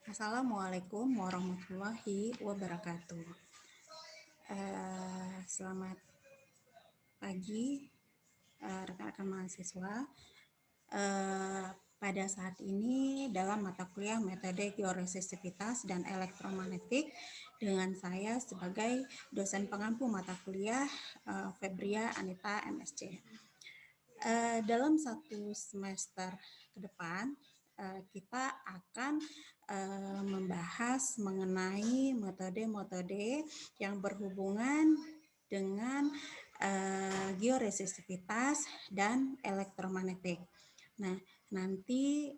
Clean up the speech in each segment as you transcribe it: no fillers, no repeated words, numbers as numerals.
Assalamualaikum warahmatullahi wabarakatuh. Selamat pagi rekan-rekan mahasiswa. Pada saat ini dalam mata kuliah metode georesistivitas dan elektromagnetik dengan saya sebagai dosen pengampu mata kuliah Febria Anita MSc. Dalam satu semester ke depan kita akan membahas mengenai metode-metode yang berhubungan dengan georesistivitas dan elektromagnetik. Nah, nanti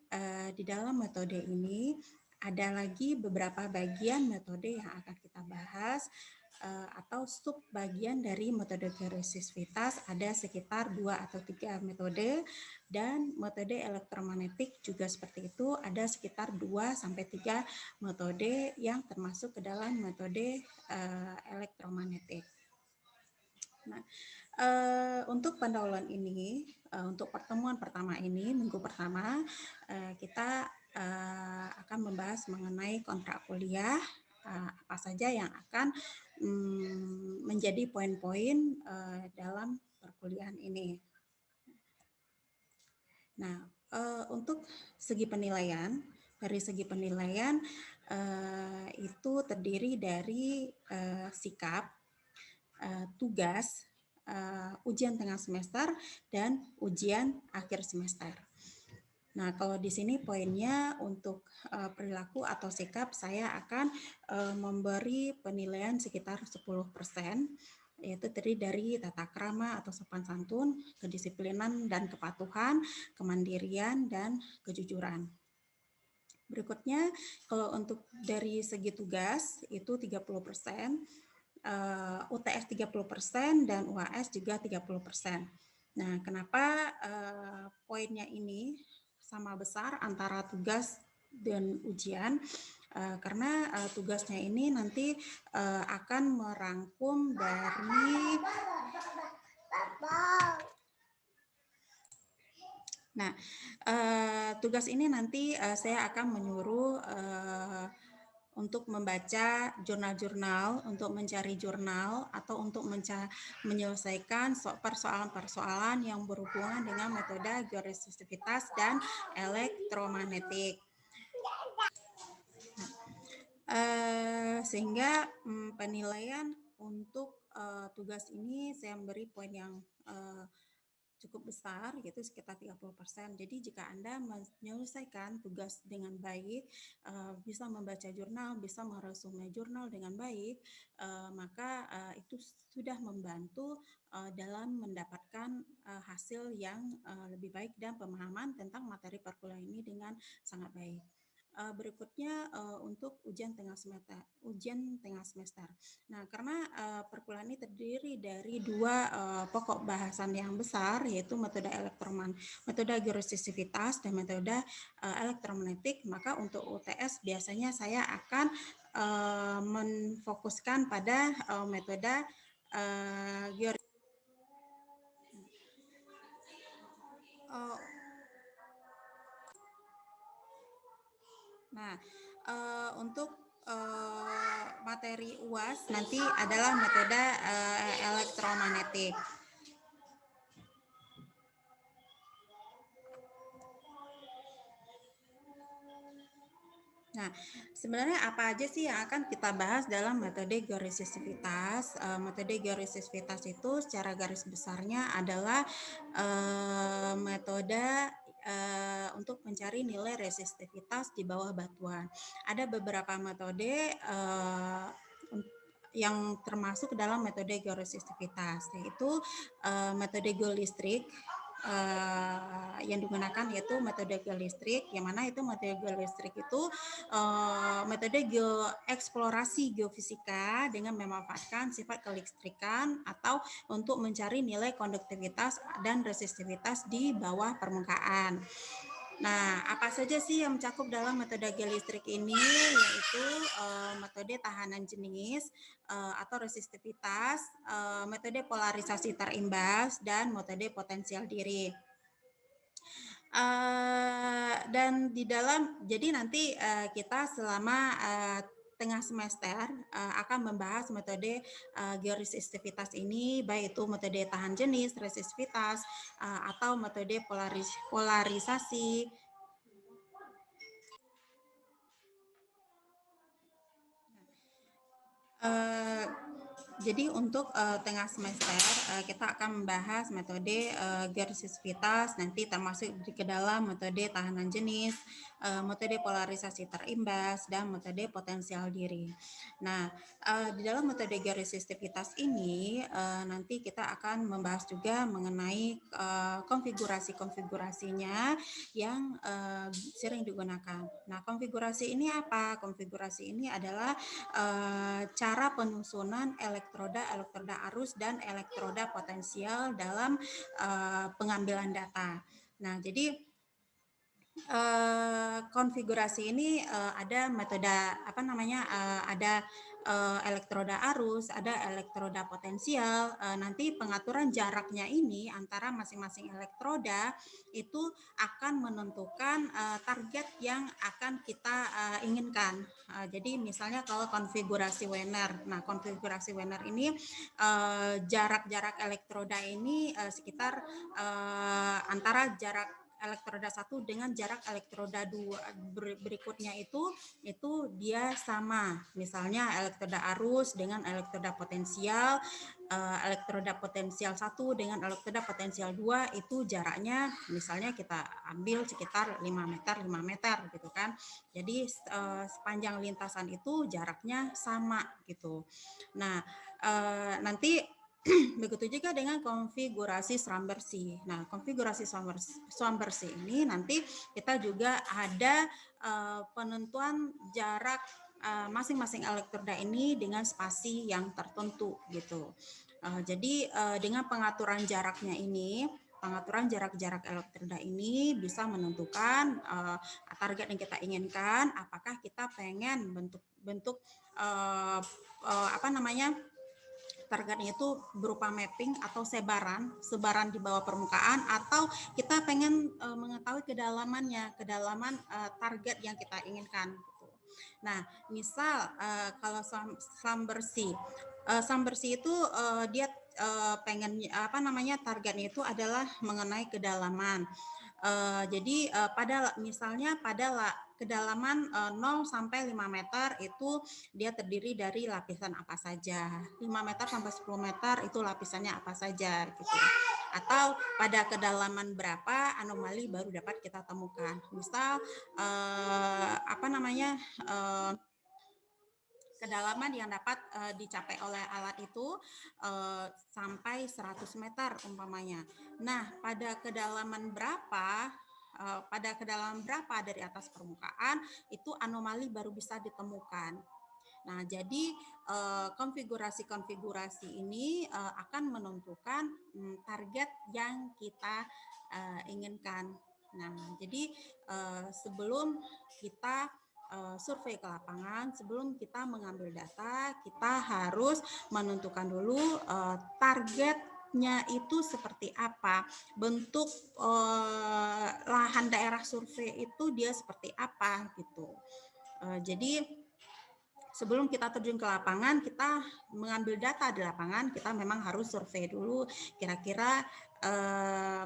di dalam metode ini ada lagi beberapa bagian metode yang akan kita bahas atau sub bagian dari metode georesistivitas ada sekitar 2 atau 3 metode, dan metode elektromagnetik juga seperti itu ada sekitar 2 sampai 3 metode yang termasuk ke dalam metode elektromagnetik. Nah, untuk pendahuluan ini, untuk pertemuan pertama ini, minggu pertama, kita akan membahas mengenai kontrak kuliah, apa saja yang akan menjadi poin-poin dalam perkuliahan ini. Nah, untuk segi penilaian, dari segi penilaian itu terdiri dari sikap, tugas, ujian tengah semester, dan ujian akhir semester. Nah, kalau di sini poinnya untuk perilaku atau sikap, saya akan memberi penilaian sekitar 10%, yaitu terdiri dari tata krama atau sopan santun, kedisiplinan dan kepatuhan, kemandirian, dan kejujuran. Berikutnya, kalau untuk dari segi tugas, itu 30%, UTS 30%, dan UAS juga 30%. Nah, kenapa poinnya ini sama besar antara tugas dan ujian? Karena tugasnya ini nanti akan merangkum dari tugas ini nanti saya akan menyuruh untuk membaca jurnal-jurnal, untuk mencari jurnal, atau untuk menyelesaikan persoalan-persoalan yang berhubungan dengan metode georesistivitas dan elektromagnetik. Sehingga penilaian untuk tugas ini saya memberi poin yang cukup besar, yaitu sekitar 30%. Jadi jika Anda menyelesaikan tugas dengan baik, bisa membaca jurnal, bisa meresume jurnal dengan baik, maka itu sudah membantu dalam mendapatkan hasil yang lebih baik dan pemahaman tentang materi perkuliahan ini dengan sangat baik. Berikutnya untuk ujian tengah semester. Nah, karena perkuliahan ini terdiri dari dua pokok bahasan yang besar, yaitu metode georesistivitas dan metode elektromagnetik, maka untuk UTS biasanya saya akan menfokuskan pada metode georesistivitas. Nah, untuk materi UAS nanti adalah metode elektromagnetik. Nah, sebenarnya apa aja sih yang akan kita bahas dalam metode georesistivitas? Metode georesistivitas itu secara garis besarnya adalah metode untuk mencari nilai resistivitas di bawah batuan. Ada beberapa metode yang termasuk dalam metode georesistivitas, yaitu metode geolistrik, yang digunakan yaitu metode geolistrik, yang mana itu metode geolistrik itu metode eksplorasi geofisika dengan memanfaatkan sifat kelistrikan atau untuk mencari nilai konduktivitas dan resistivitas di bawah permukaan. Nah, apa saja sih yang mencakup dalam metode geolistrik ini, yaitu metode tahanan jenis atau resistivitas, metode polarisasi terimbas, dan metode potensial diri. Dan di dalam jadi nanti, kita selama, tengah semester, akan membahas metode, georesistivitas ini, baik itu metode tahan jenis, resistivitas, atau metode polarisasi. Eee, jadi untuk tengah semester kita akan membahas metode georesistivitas, nanti termasuk ke dalam metode tahanan jenis, metode polarisasi terimbas, dan metode potensial diri. Nah, di dalam metode georesistivitas ini nanti kita akan membahas juga mengenai konfigurasi-konfigurasinya yang sering digunakan. Nah, konfigurasi ini apa? Konfigurasi ini adalah cara penyusunan elektroda arus dan elektroda potensial dalam pengambilan data. Nah, jadi konfigurasi ini ada metode apa namanya ada elektroda arus, ada elektroda potensial. Nanti pengaturan jaraknya ini antara masing-masing elektroda itu akan menentukan target yang akan kita inginkan. Jadi misalnya kalau konfigurasi Wiener, nah konfigurasi Wiener ini jarak-jarak elektroda ini sekitar antara jarak elektroda 1 dengan jarak elektroda 2 berikutnya itu dia sama. Misalnya elektroda arus dengan elektroda potensial, elektroda potensial 1 dengan elektroda potensial 2 itu jaraknya misalnya kita ambil sekitar 5 meter gitu kan. Jadi sepanjang lintasan itu jaraknya sama gitu. Nah, nanti begitu juga dengan konfigurasi Schambercy. Nah, konfigurasi Schambercy ini nanti kita juga ada penentuan jarak masing-masing elektroda ini dengan spasi yang tertentu gitu. Jadi dengan pengaturan jaraknya ini, pengaturan jarak-jarak elektroda ini bisa menentukan target yang kita inginkan. Apakah kita pengen bentuk apa namanya targetnya itu berupa mapping atau sebaran di bawah permukaan, atau kita pengen mengetahui kedalaman target yang kita inginkan. Gitu. Nah, misal kalau Schambercy itu dia pengen apa namanya targetnya itu adalah mengenai kedalaman. Jadi misalnya pada kedalaman 0 sampai 5 meter itu dia terdiri dari lapisan apa saja. 5 meter sampai 10 meter itu lapisannya apa saja gitu. Atau pada kedalaman berapa anomali baru dapat kita temukan. Misal apa namanya kedalaman yang dapat dicapai oleh alat itu sampai 100 meter umpamanya. Nah, pada kedalaman berapa dari atas permukaan itu anomali baru bisa ditemukan. Nah, jadi konfigurasi-konfigurasi ini akan menentukan target yang kita inginkan. Nah, jadi sebelum kita survei ke lapangan, sebelum kita mengambil data, kita harus menentukan dulu targetnya itu seperti apa, bentuk lahan daerah survei itu dia seperti apa gitu. Jadi sebelum kita terjun ke lapangan, kita mengambil data di lapangan, kita memang harus survei dulu kira-kira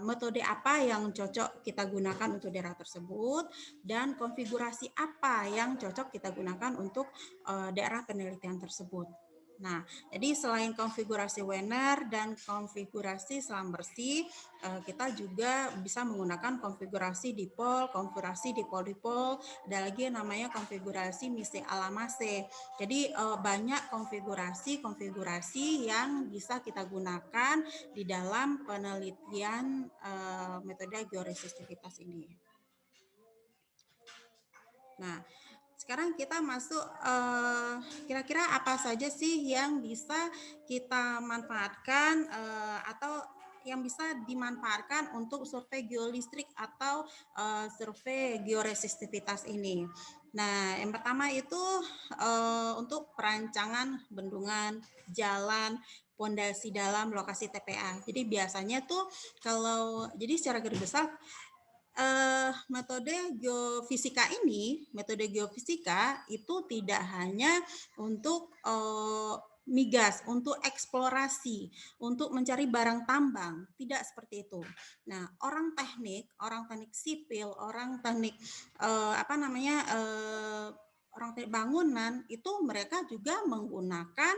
metode apa yang cocok kita gunakan untuk daerah tersebut dan konfigurasi apa yang cocok kita gunakan untuk daerah penelitian tersebut. Nah, jadi selain konfigurasi Wiener dan konfigurasi Schambercy, kita juga bisa menggunakan konfigurasi dipol, konfigurasi dipol-dipol, ada lagi yang namanya konfigurasi Misse-Alamase. Jadi banyak konfigurasi yang bisa kita gunakan di dalam penelitian metode georesistivitas ini. Nah, sekarang kita masuk kira-kira apa saja sih yang bisa kita manfaatkan atau yang bisa dimanfaatkan untuk survei geolistrik atau survei georesistivitas ini. Nah, yang pertama itu untuk perancangan bendungan, jalan, pondasi dalam lokasi TPA. Jadi biasanya tuh jadi secara garis besar metode geofisika itu tidak hanya untuk migas, untuk eksplorasi, untuk mencari barang tambang, tidak seperti itu. Nah, orang teknik sipil, orang teknik orang teknik bangunan itu mereka juga menggunakan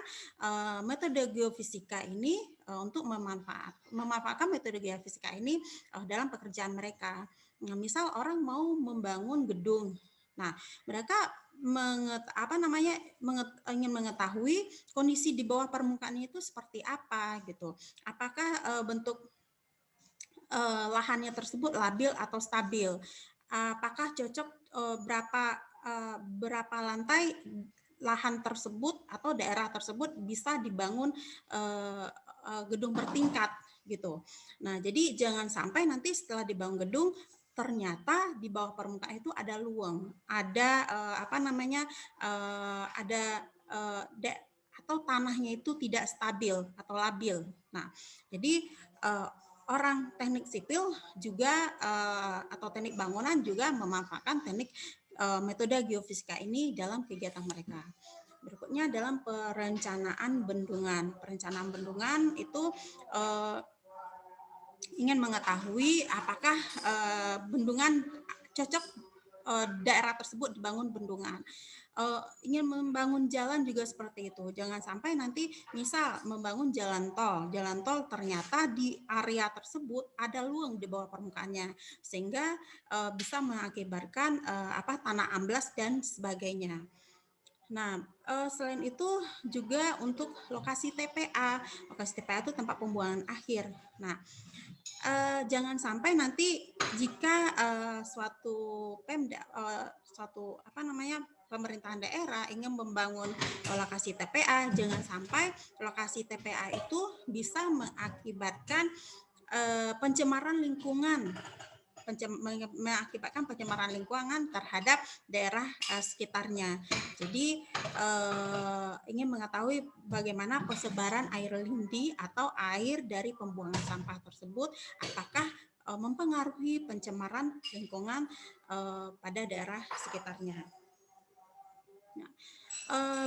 metode geofisika ini untuk memanfaatkan metode geofisika ini dalam pekerjaan mereka. Nah, misal orang mau membangun gedung, nah mereka ingin mengetahui kondisi di bawah permukaan itu seperti apa gitu. Apakah bentuk lahannya tersebut labil atau stabil? Apakah cocok berapa lantai lahan tersebut atau daerah tersebut bisa dibangun gedung bertingkat gitu. Nah, jadi jangan sampai nanti setelah dibangun gedung ternyata di bawah permukaan itu ada luang, ada atau tanahnya itu tidak stabil atau labil. Nah, jadi orang teknik sipil juga atau teknik bangunan juga memanfaatkan teknik metode geofisika ini dalam kegiatan mereka. Berikutnya dalam perencanaan bendungan. Perencanaan bendungan itu ingin mengetahui apakah bendungan cocok daerah tersebut dibangun bendungan. Ingin membangun jalan juga seperti itu. Jangan sampai nanti misal membangun jalan tol ternyata di area tersebut ada luang di bawah permukaannya sehingga bisa mengakibatkan tanah amblas dan sebagainya. Nah, selain itu juga untuk lokasi TPA. Lokasi TPA itu tempat pembuangan akhir. Nah, jangan sampai nanti jika suatu pemerintahan daerah ingin membangun lokasi TPA, jangan sampai lokasi TPA itu bisa mengakibatkan pencemaran lingkungan terhadap daerah sekitarnya. Jadi ingin mengetahui bagaimana persebaran air lindi atau air dari pembuangan sampah tersebut, apakah mempengaruhi pencemaran lingkungan pada daerah sekitarnya. Nah,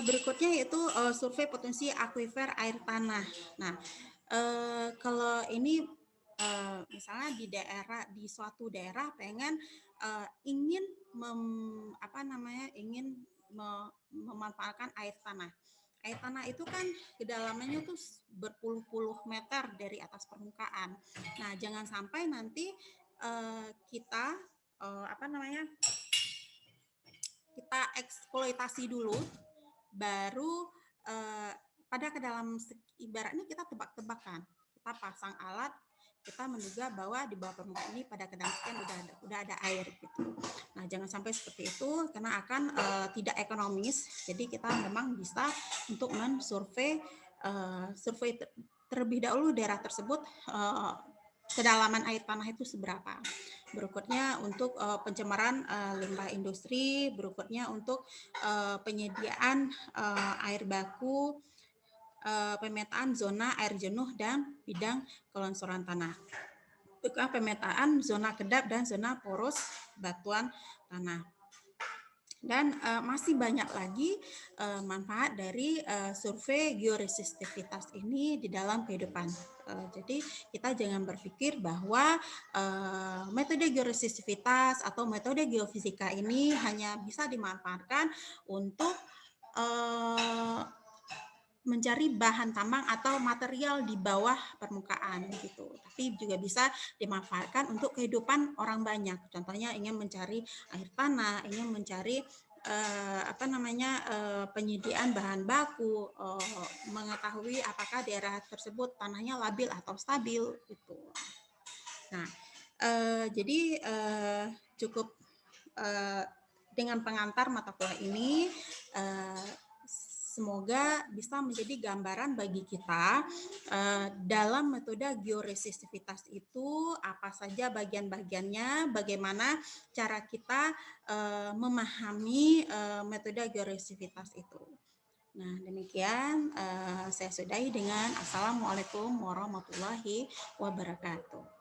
berikutnya yaitu survei potensi akuifer air tanah. Nah, kalau ini misalnya di suatu daerah pengen ingin memanfaatkan air tanah. Air tanah itu kan kedalamannya tuh berpuluh-puluh meter dari atas permukaan. Nah, jangan sampai nanti kita kita eksploitasi dulu, baru pada kedalaman ibaratnya kita tebak-tebakan, kita pasang alat, kita menduga bahwa di bawah permukaan ini pada kedalaman sekian udah ada air gitu. Nah, jangan sampai seperti itu karena akan tidak ekonomis. Jadi kita memang bisa untuk mensurvei terlebih dahulu daerah tersebut kedalaman air tanah itu seberapa. Berikutnya untuk pencemaran limbah industri, berikutnya untuk penyediaan air baku, pemetaan zona air jenuh dan bidang kelongsoran tanah. Pemetaan zona kedap dan zona poros batuan tanah. Dan masih banyak lagi manfaat dari survei georesistivitas ini di dalam kehidupan. Jadi kita jangan berpikir bahwa metode georesistivitas atau metode geofisika ini hanya bisa dimanfaatkan untuk mencari bahan tambang atau material di bawah permukaan gitu. Tapi juga bisa dimanfaatkan untuk kehidupan orang banyak. Contohnya ingin mencari air tanah, ingin mencari penyediaan bahan baku, mengetahui apakah daerah tersebut tanahnya labil atau stabil gitu. Nah, jadi cukup dengan pengantar mata kuliah ini. Semoga bisa menjadi gambaran bagi kita dalam metode georesistivitas itu apa saja bagian-bagiannya, bagaimana cara kita memahami metode georesistivitas itu. Nah, demikian saya sudahi dengan Assalamualaikum warahmatullahi wabarakatuh.